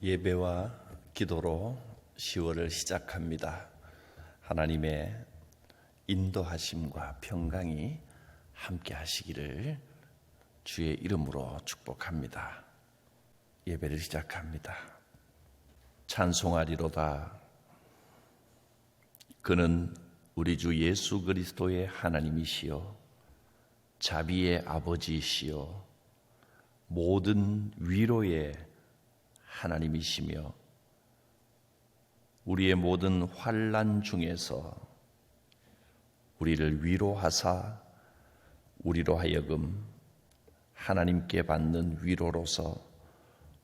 예배와 기도로 10월을 시작합니다. 하나님의 인도하심과 평강이 함께 하시기를 주의 이름으로 축복합니다. 예배를 시작합니다. 찬송하리로다. 그는 우리 주 예수 그리스도의 하나님이시요 자비의 아버지이시요 모든 위로의 하나님이시며 우리의 모든 환난 중에서 우리를 위로하사 우리로 하여금 하나님께 받는 위로로서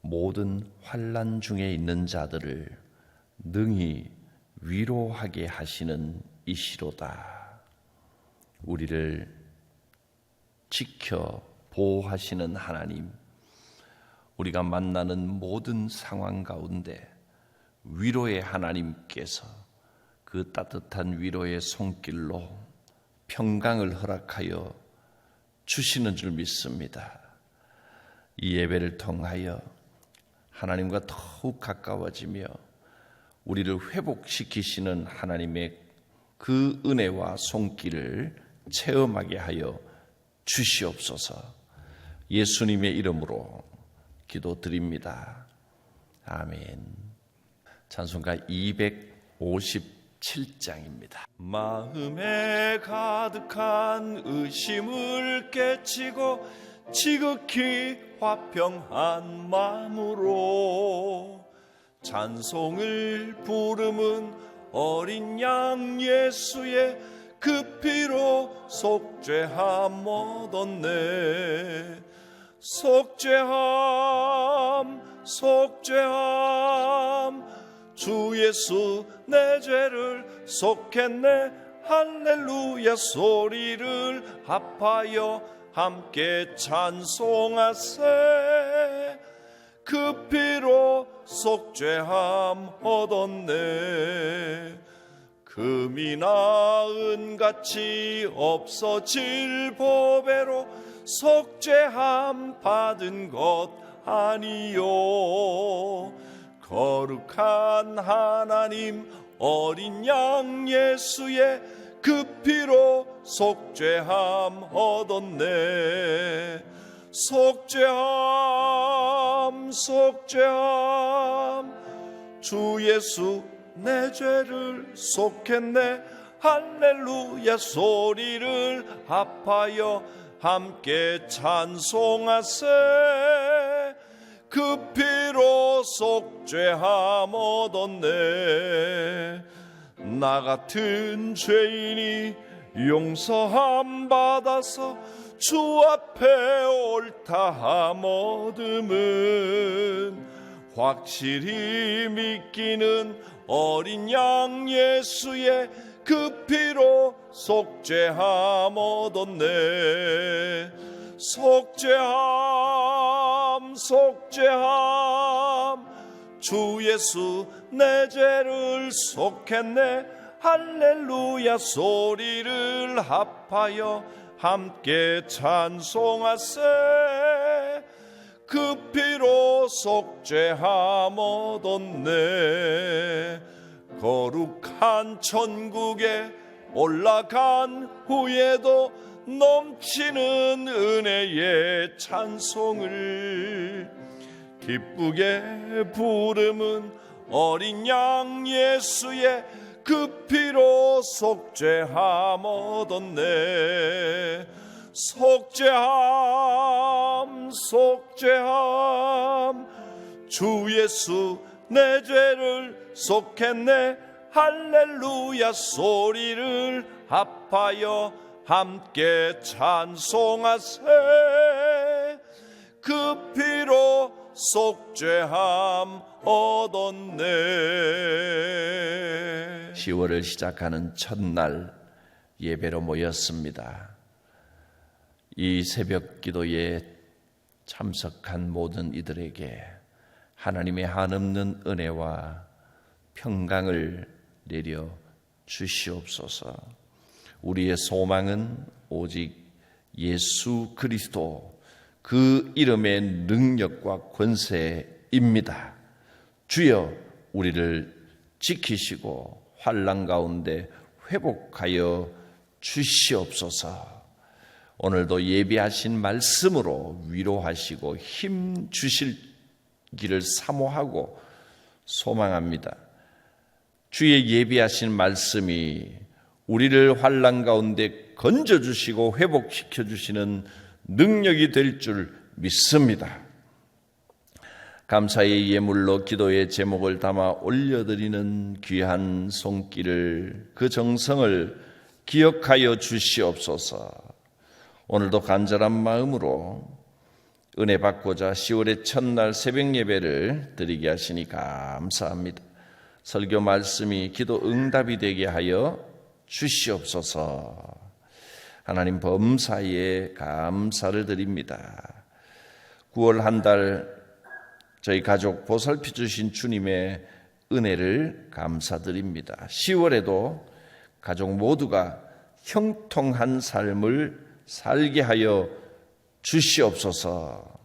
모든 환난 중에 있는 자들을 능히 위로하게 하시는 이시로다. 우리를 지켜 보호하시는 하나님, 우리가 만나는 모든 상황 가운데 위로의 하나님께서 그 따뜻한 위로의 손길로 평강을 허락하여 주시는 줄 믿습니다. 이 예배를 통하여 하나님과 더욱 가까워지며 우리를 회복시키시는 하나님의 그 은혜와 손길을 체험하게 하여 주시옵소서. 예수님의 이름으로 기도드립니다. 아멘. 찬송가 257장입니다. 마음에 가득한 의심을 깨치고 지극히 화평한 마음으로 찬송을 부름은 어린 양 예수의 그 피로 속죄함 얻었네. 속죄함 주 예수 내 죄를 속했네. 할렐루야 소리를 합하여 함께 찬송하세. 그 피로 속죄함 얻었네. 금이나 은같이 없어질 보배로 속죄함 받은 것 아니요. 거룩한 하나님 어린 양 예수의 그 피로 속죄함 얻었네. 속죄함 주 예수 내 죄를 속했네. 할렐루야 소리를 합하여 함께 찬송하세. 그 피로 속죄함 얻었네. 나 같은 죄인이 용서함 받아서 주 앞에 옳다함 얻음은 확실히 믿기는 어린 양 예수의 그 피로 속죄함 얻었네. 속죄함 주 예수 내 죄를 속했네. 할렐루야 소리를 합하여 함께 찬송하세. 그 피로 속죄함 얻었네. 거룩한 천국에 올라간 후에도 넘치는 은혜의 찬송을 기쁘게 부름은 어린 양 예수의 그 피로 속죄함 얻었네. 속죄함 주 예수 내 죄를 속했네. 할렐루야 소리를 합하여 함께 찬송하세. 그 피로 속죄함 얻었네. 10월을 시작하는 첫날 예배로 모였습니다. 이 새벽 기도에 참석한 모든 이들에게 하나님의 한없는 은혜와 평강을 내려 주시옵소서. 우리의 소망은 오직 예수 그리스도 그 이름의 능력과 권세입니다. 주여 우리를 지키시고 환난 가운데 회복하여 주시옵소서. 오늘도 예비하신 말씀으로 위로하시고 힘 주실기를 사모하고 소망합니다. 주의 예비하신 말씀이 우리를 환난 가운데 건져주시고 회복시켜 주시는 능력이 될 줄 믿습니다. 감사의 예물로 기도의 제목을 담아 올려드리는 귀한 손길을, 그 정성을 기억하여 주시옵소서. 오늘도 간절한 마음으로 은혜 받고자 10월의 첫날 새벽 예배를 드리게 하시니 감사합니다. 설교 말씀이 기도 응답이 되게 하여 주시옵소서. 하나님 범사에 감사를 드립니다. 9월 한 달 저희 가족 보살펴 주신 주님의 은혜를 감사드립니다. 10월에도 가족 모두가 형통한 삶을 살게 하여 주시옵소서.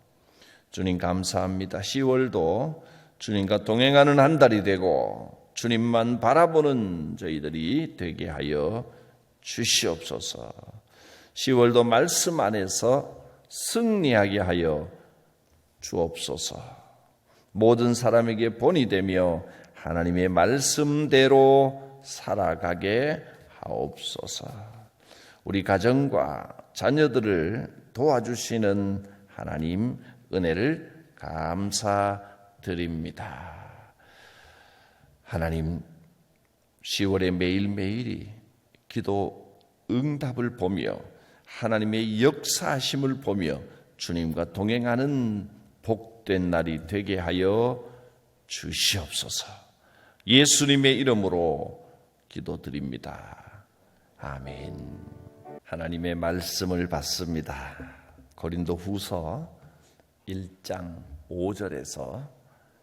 주님 감사합니다. 10월도 주님과 동행하는 한 달이 되고 주님만 바라보는 저희들이 되게 하여 주시옵소서. 10월도 말씀 안에서 승리하게 하여 주옵소서. 모든 사람에게 본이 되며 하나님의 말씀대로 살아가게 하옵소서. 우리 가정과 자녀들을 도와주시는 하나님 은혜를 감사드립니다. 하나님, 10월의 매일매일이 기도 응답을 보며 하나님의 역사하심을 보며 주님과 동행하는 복된 날이 되게 하여 주시옵소서. 예수님의 이름으로 기도드립니다. 아멘. 하나님의 말씀을 받습니다. 고린도후서 1장 5절에서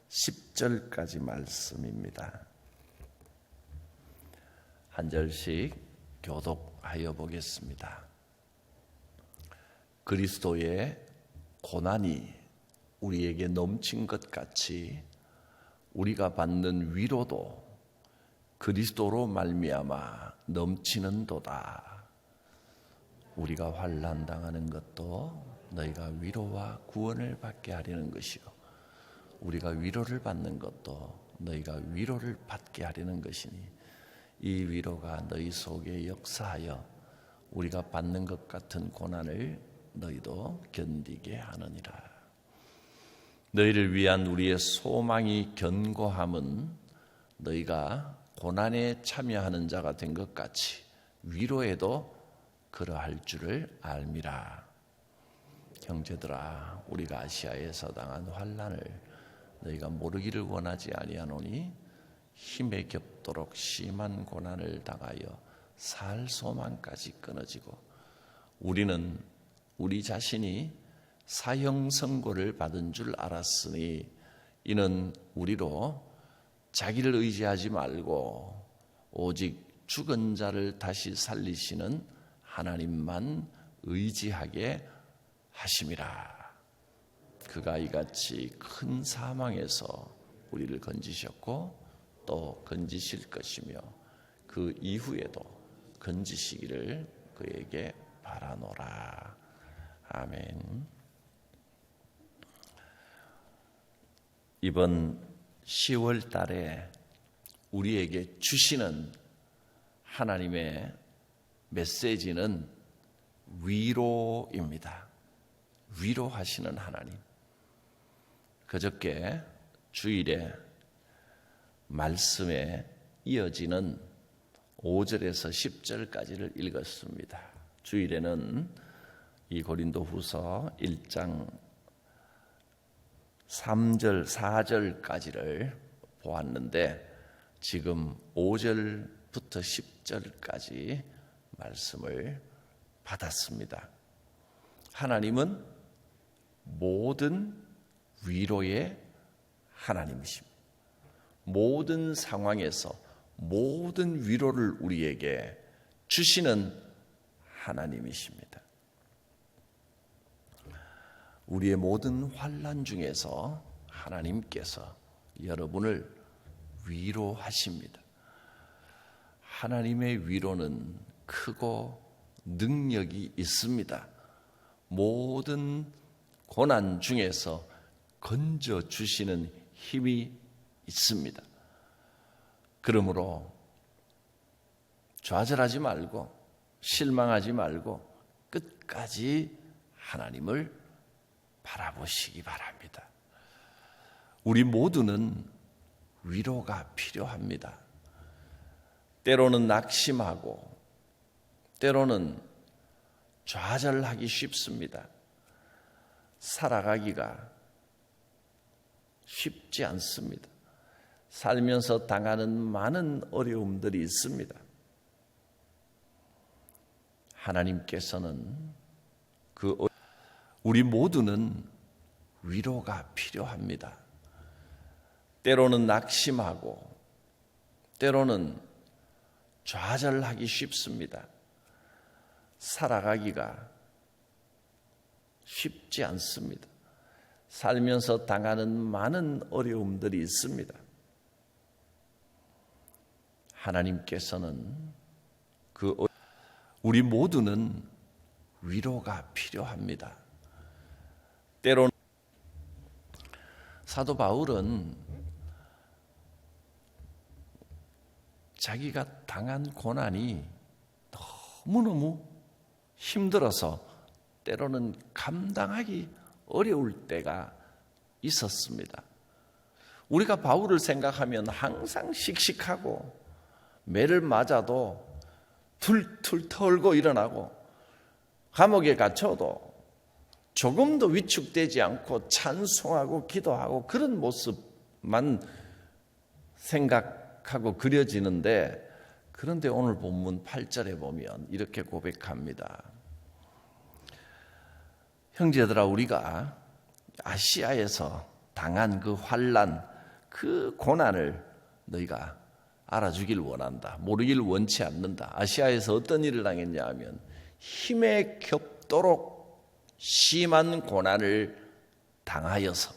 10절까지 말씀입니다. 한 절씩 교독하여 보겠습니다. 그리스도의 고난이 우리에게 넘친 것 같이 우리가 받는 위로도 그리스도로 말미암아 넘치는도다. 우리가 환난 당하는 것도 너희가 위로와 구원을 받게 하려는 것이요, 우리가 위로를 받는 것도 너희가 위로를 받게 하려는 것이니 이 위로가 너희 속에 역사하여 우리가 받는 것 같은 고난을 너희도 견디게 하느니라. 너희를 위한 우리의 소망이 견고함은 너희가 고난에 참여하는 자가 된 것 같이 위로에도 그러할 줄을 알미라. 형제들아, 우리가 아시아에서 당한 환난을 너희가 모르기를 원하지 아니하노니 힘에 겹도록 심한 고난을 당하여 살 소망까지 끊어지고 우리는 우리 자신이 사형 선고를 받은 줄 알았으니 이는 우리로 자기를 의지하지 말고 오직 죽은 자를 다시 살리시는 하나님만 의지하게 하심이라. 그가 이같이 큰 사망에서 우리를 건지셨고 또 건지실 것이며 그 이후에도 건지시기를 그에게 바라노라. 아멘. 이번 10월 달에 우리에게 주시는 하나님의 메시지는 위로입니다. 위로하시는 하나님. 그저께 주일에 말씀에 이어지는 5절에서 10절까지를 읽었습니다. 주일에는 이 고린도후서 1장 3절, 4절까지를 보았는데 지금 5절부터 10절까지 말씀을 받았습니다. 하나님은 모든 위로의 하나님이십니다. 모든 상황에서 모든 위로를 우리에게 주시는 하나님이십니다. 우리의 모든 환난 중에서 하나님께서 여러분을 위로하십니다. 하나님의 위로는 크고 능력이 있습니다. 모든 고난 중에서 건져주시는 힘이 있습니다. 그러므로 좌절하지 말고 실망하지 말고 끝까지 하나님을 바라보시기 바랍니다. 우리 모두는 위로가 필요합니다. 때로는 낙심하고 때로는 좌절하기 쉽습니다. 살아가기가 쉽지 않습니다. 살면서 당하는 많은 어려움들이 있습니다. 하나님께서는 우리 모두는 위로가 필요합니다. 때로는 낙심하고 때로는 좌절하기 쉽습니다. 살아가기가 쉽지 않습니다. 살면서 당하는 많은 어려움들이 있습니다. 하나님께서는 우리 모두는 위로가 필요합니다. 때로는 사도 바울은 자기가 당한 고난이 너무너무 힘들어서 때로는 감당하기 어려울 때가 있었습니다. 우리가 바울을 생각하면 항상 씩씩하고 매를 맞아도 툴툴 털고 일어나고 감옥에 갇혀도 조금도 위축되지 않고 찬송하고 기도하고 그런 모습만 생각하고 그려지는데, 그런데 오늘 본문 8절에 보면 이렇게 고백합니다. 형제들아, 우리가 아시아에서 당한 그 환난, 그 고난을 너희가 알아주길 원한다. 모르길 원치 않는다. 아시아에서 어떤 일을 당했냐 하면 힘에 겹도록 심한 고난을 당하여서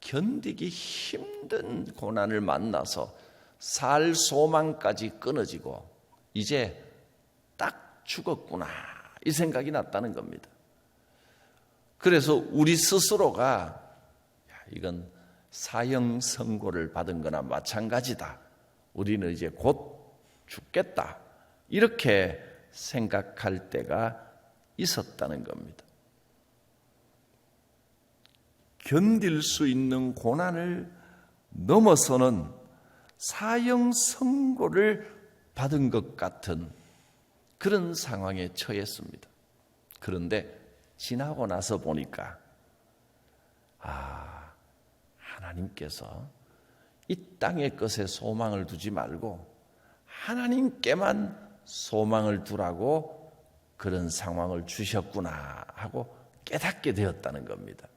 견디기 힘든 고난을 만나서 살 소망까지 끊어지고 이제 딱 죽었구나 이 생각이 났다는 겁니다. 그래서 우리 스스로가 이건 사형 선고를 받은 거나 마찬가지다. 우리는 이제 곧 죽겠다. 이렇게 생각할 때가 있었다는 겁니다. 견딜 수 있는 고난을 넘어서는 사형 선고를 받은 것 같은 그런 상황에 처했습니다. 그런데 지나고 나서 보니까 하나님께서 이 땅의 것에 소망을 두지 말고 하나님께만 소망을 두라고 그런 상황을 주셨구나 하고 깨닫게 되었다는 겁니다.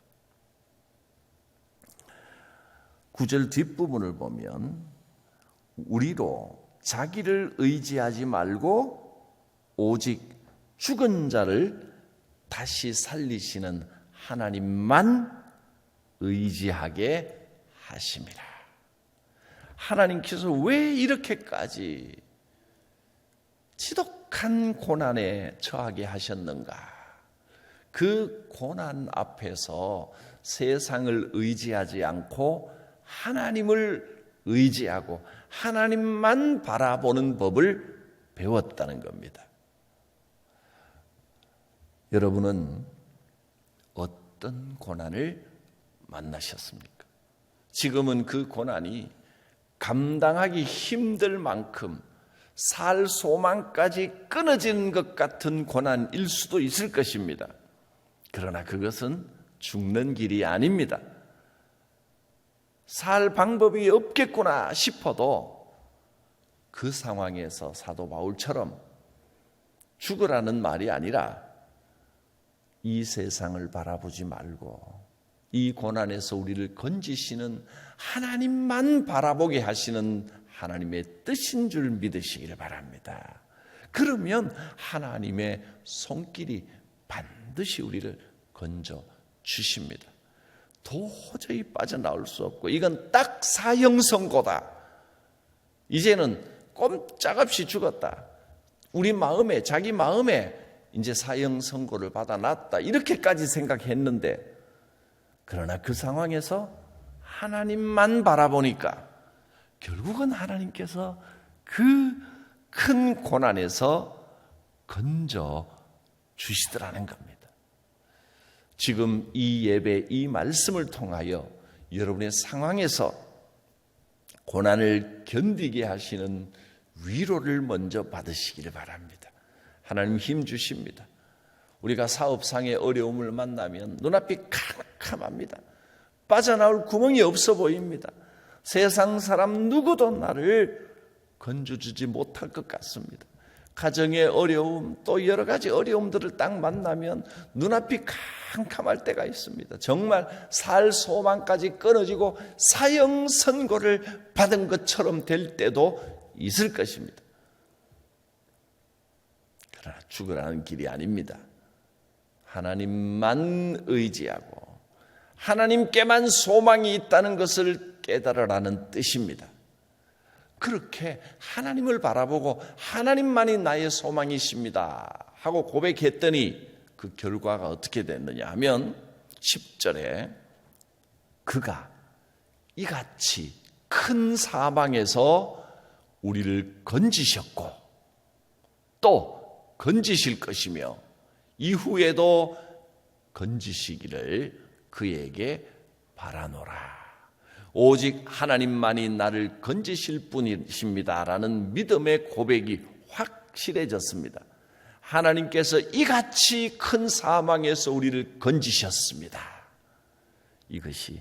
9절 뒷부분을 보면 우리로 자기를 의지하지 말고 오직 죽은 자를 다시 살리시는 하나님만 의지하게 하심이라. 하나님께서 왜 이렇게까지 지독한 고난에 처하게 하셨는가? 그 고난 앞에서 세상을 의지하지 않고 하나님을 의지하고 하나님만 바라보는 법을 배웠다는 겁니다. 여러분은 어떤 고난을 만나셨습니까? 지금은 그 고난이 감당하기 힘들 만큼 살 소망까지 끊어진 것 같은 고난일 수도 있을 것입니다. 그러나 그것은 죽는 길이 아닙니다. 살 방법이 없겠구나 싶어도 그 상황에서 사도 바울처럼 죽으라는 말이 아니라 이 세상을 바라보지 말고 이 고난에서 우리를 건지시는 하나님만 바라보게 하시는 하나님의 뜻인 줄 믿으시기를 바랍니다. 그러면 하나님의 손길이 반드시 우리를 건져 주십니다. 도저히 빠져나올 수 없고 이건 딱 사형 선고다. 이제는 꼼짝없이 죽었다. 우리 마음에, 자기 마음에 이제 사형 선고를 받아놨다. 이렇게까지 생각했는데, 그러나 그 상황에서 하나님만 바라보니까 결국은 하나님께서 그 큰 고난에서 건져 주시더라는 겁니다. 지금 이 예배, 이 말씀을 통하여 여러분의 상황에서 고난을 견디게 하시는 위로를 먼저 받으시기를 바랍니다. 하나님 힘 주십니다. 우리가 사업상의 어려움을 만나면 눈앞이 캄캄합니다. 빠져나올 구멍이 없어 보입니다. 세상 사람 누구도 나를 건져주지 못할 것 같습니다. 가정의 어려움, 또 여러 가지 어려움들을 딱 만나면 눈앞이 캄캄할 때가 있습니다. 정말 살 소망까지 끊어지고 사형 선고를 받은 것처럼 될 때도 있을 것입니다. 그러나 죽으라는 길이 아닙니다. 하나님만 의지하고 하나님께만 소망이 있다는 것을 깨달으라는 뜻입니다. 그렇게 하나님을 바라보고 하나님만이 나의 소망이십니다 하고 고백했더니 그 결과가 어떻게 됐느냐 하면 10절에 그가 이같이 큰 사망에서 우리를 건지셨고 또 건지실 것이며 이후에도 건지시기를 그에게 바라노라. 오직 하나님만이 나를 건지실 분이십니다라는 믿음의 고백이 확실해졌습니다. 하나님께서 이같이 큰 사망에서 우리를 건지셨습니다. 이것이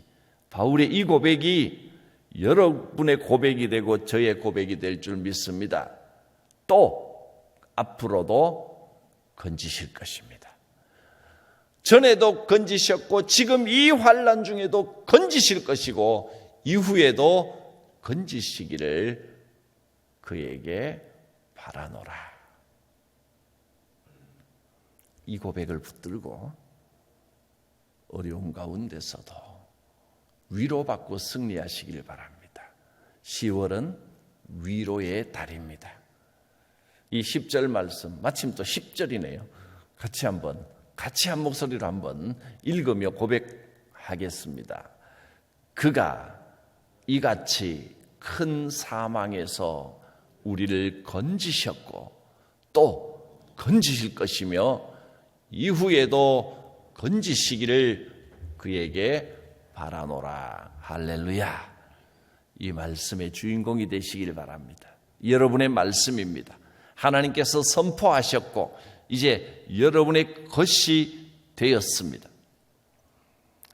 바울의 이 고백이 여러분의 고백이 되고 저의 고백이 될 줄 믿습니다. 또 앞으로도 건지실 것입니다. 전에도 건지셨고 지금 이 환난 중에도 건지실 것이고 이후에도 건지시기를 그에게 바라노라. 이 고백을 붙들고 어려움 가운데서도 위로받고 승리하시길 바랍니다. 10월은 위로의 달입니다. 이 10절 말씀, 마침 또 10절이네요. 같이 한 목소리로 한번 읽으며 고백하겠습니다. 그가 이같이 큰 사망에서 우리를 건지셨고 또 건지실 것이며 이후에도 건지시기를 그에게 바라노라. 할렐루야. 이 말씀의 주인공이 되시길 바랍니다. 여러분의 말씀입니다. 하나님께서 선포하셨고 이제 여러분의 것이 되었습니다.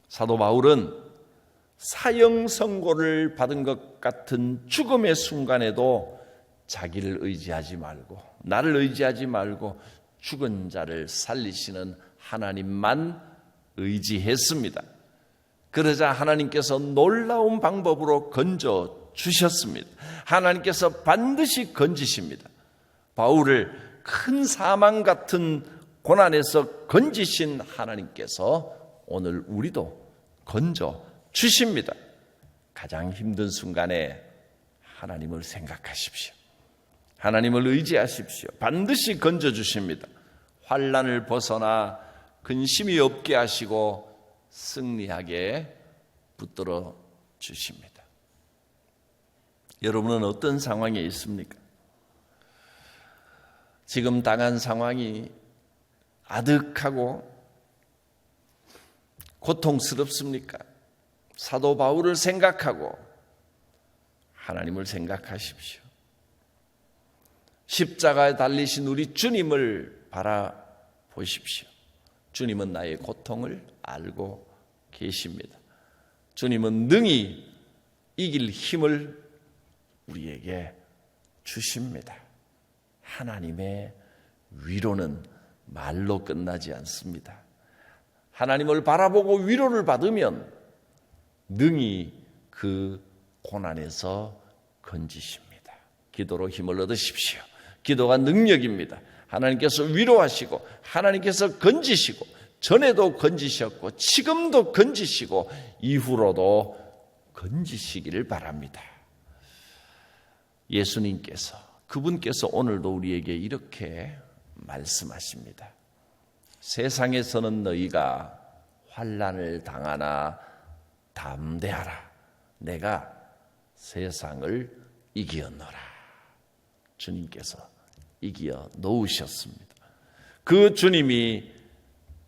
사도 바울은 사형 선고를 받은 것 같은 죽음의 순간에도 자기를 의지하지 말고 나를 의지하지 말고 죽은 자를 살리시는 하나님만 의지했습니다. 그러자 하나님께서 놀라운 방법으로 건져 주셨습니다. 하나님께서 반드시 건지십니다. 바울을 큰 사망 같은 고난에서 건지신 하나님께서 오늘 우리도 건져 주십니다. 가장 힘든 순간에 하나님을 생각하십시오. 하나님을 의지하십시오. 반드시 건져 주십니다. 환난을 벗어나 근심이 없게 하시고 승리하게 붙들어 주십니다. 여러분은 어떤 상황에 있습니까? 지금 당한 상황이 아득하고 고통스럽습니까? 사도 바울을 생각하고 하나님을 생각하십시오. 십자가에 달리신 우리 주님을 바라보십시오. 주님은 나의 고통을 알고 계십니다. 주님은 능히 이길 힘을 우리에게 주십니다. 하나님의 위로는 말로 끝나지 않습니다. 하나님을 바라보고 위로를 받으면 능히 그 고난에서 건지십니다. 기도로 힘을 얻으십시오. 기도가 능력입니다. 하나님께서 위로하시고 하나님께서 건지시고 전에도 건지셨고 지금도 건지시고 이후로도 건지시기를 바랍니다. 예수님께서, 그분께서 오늘도 우리에게 이렇게 말씀하십니다. 세상에서는 너희가 환난을 당하나 담대하라. 내가 세상을 이기었노라. 주님께서 이기어 놓으셨습니다. 그 주님이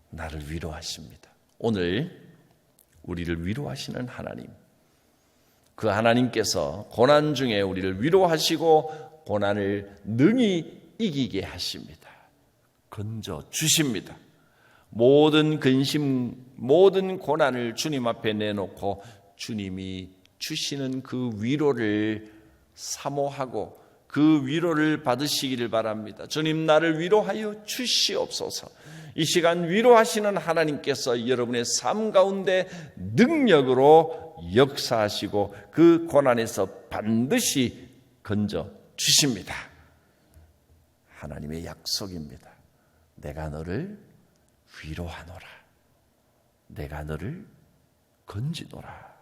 나를 위로하십니다. 오늘 우리를 위로하시는 하나님, 그 하나님께서 고난 중에 우리를 위로하시고 고난을 능히 이기게 하십니다. 건져 주십니다. 모든 근심, 모든 고난을 주님 앞에 내놓고 주님이 주시는 그 위로를 사모하고 그 위로를 받으시기를 바랍니다. 주님, 나를 위로하여 주시옵소서. 이 시간 위로하시는 하나님께서 여러분의 삶 가운데 능력으로 역사하시고 그 고난에서 반드시 건져 주십니다. 하나님의 약속입니다. 내가 너를 위로하노라. 내가 너를 건지노라.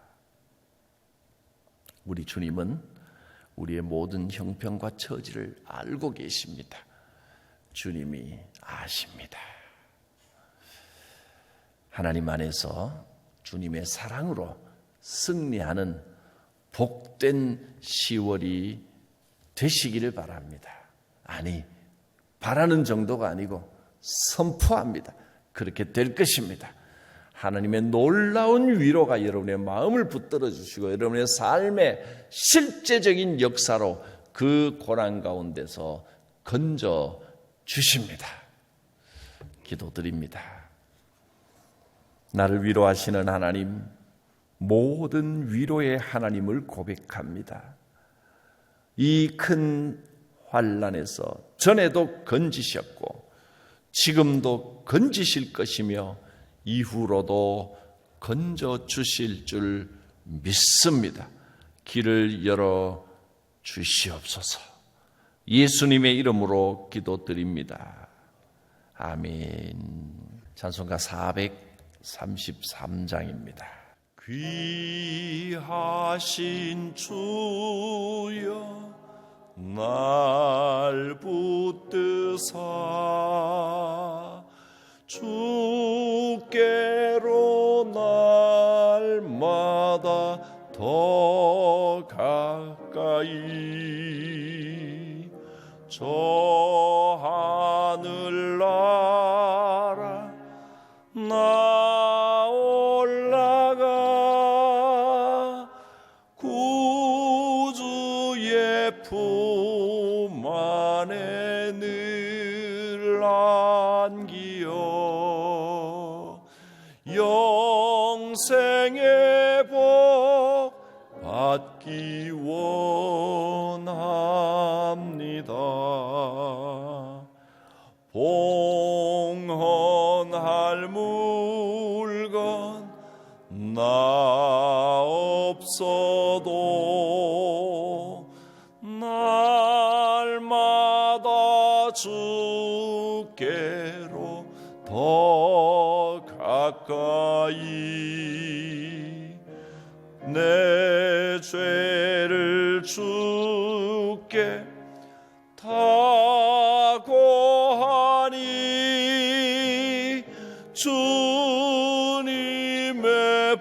우리 주님은 우리의 모든 형편과 처지를 알고 계십니다. 주님이 아십니다. 하나님 안에서 주님의 사랑으로 승리하는 복된 10월이 되시기를 바랍니다. 아니, 바라는 정도가 아니고 선포합니다. 그렇게 될 것입니다. 하나님의 놀라운 위로가 여러분의 마음을 붙들어 주시고 여러분의 삶의 실제적인 역사로 그 고난 가운데서 건져 주십니다. 기도드립니다. 나를 위로하시는 하나님, 모든 위로의 하나님을 고백합니다. 이 큰 환난에서 전에도 건지셨고 지금도 건지실 것이며 이후로도 건져 주실 줄 믿습니다. 길을 열어 주시옵소서. 예수님의 이름으로 기도드립니다. 아멘. 찬송가 433장입니다. 귀하신 주여 날 붙드사 주께로 날마다 더 가까이 저 하늘나라 나 올라가 구주의 품 안에 늘 안기어 영생의 복 받기 원합니다. 봉헌할 물건 나 없어도 날마다 주께로 더 가까이 내 죄를 주께 다 고하니 주님의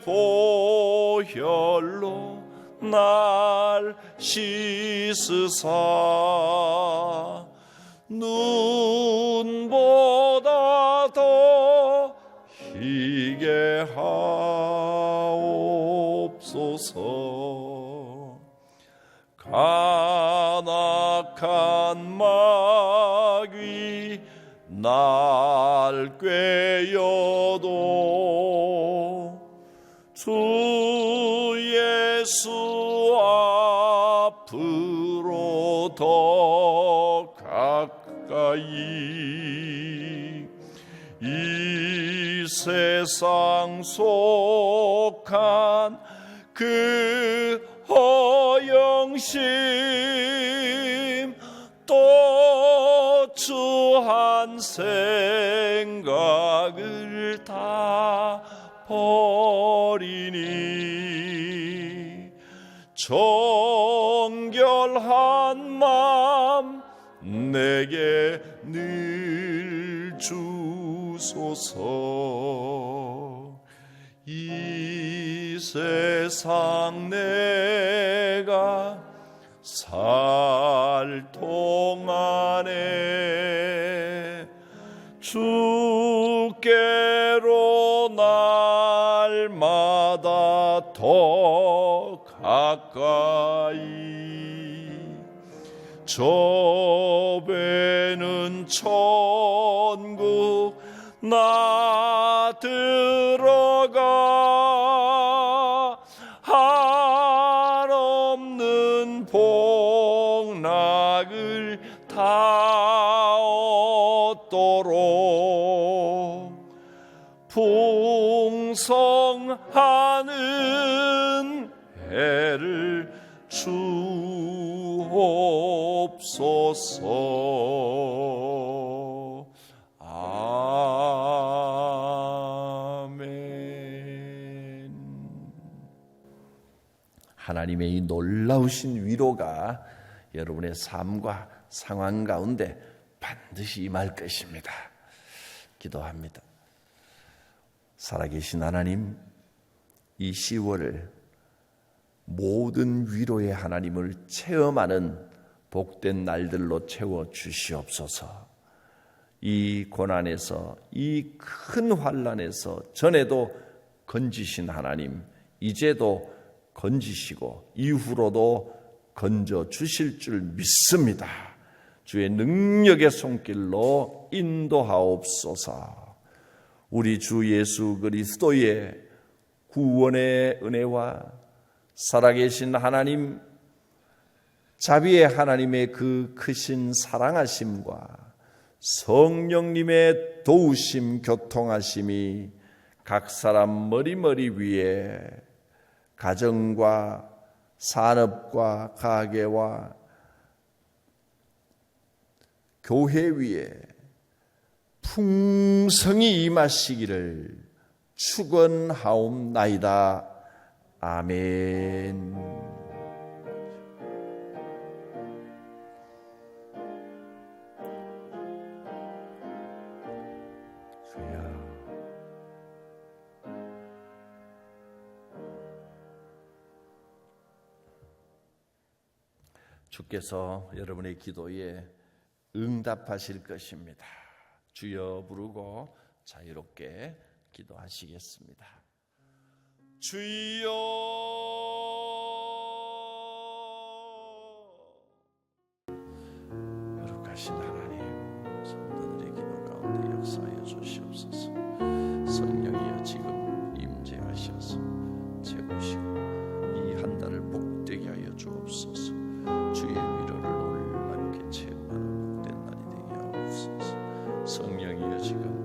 보혈로 날 씻으사 눈보다 더 희게 하옵소서. 간악한 마귀 날 꾀어도 주 예수 앞으로 더 가까이 이 세상 속한 그 허영심 또 추한 생각을 다 버리니 정결한 마음 내게 늘 주소서. 이 세상 내가 살 동안에 주께로 날마다 더 가까이 저 배는 천국 나 들어가 한없는 복락을 다 얻도록 풍성하는 해를 주옵소서. 아멘. 하나님의 이 놀라우신 위로가 여러분의 삶과 상황 가운데 반드시 임할 것입니다. 기도합니다. 살아계신 하나님, 이 10월을 모든 위로의 하나님을 체험하는 복된 날들로 채워 주시옵소서. 이 고난에서, 이 큰 환난에서 전에도 건지신 하나님, 이제도 건지시고 이후로도 건져 주실 줄 믿습니다. 주의 능력의 손길로 인도하옵소서. 우리 주 예수 그리스도의 구원의 은혜와 살아계신 하나님, 자비의 하나님의 그 크신 사랑하심과 성령님의 도우심, 교통하심이 각 사람 머리머리 위에 가정과 산업과 가게와 교회 위에 풍성히 임하시기를 축원하옵나이다. 아멘. 주께서 여러분의 기도에 응답하실 것입니다. 주여 부르고 자유롭게 기도하시겠습니다. 주여. 거룩하신 하나님, 성도들의 기도 가운데 역사하여 주시옵소서. 성령이여 지금 임재하셔서 채우시고 이 한 달을 복되게 하여 주옵소서. 주의 위로를 놀랍게 체험하는 복된 날이 되게 하옵소서. 성령이여 지금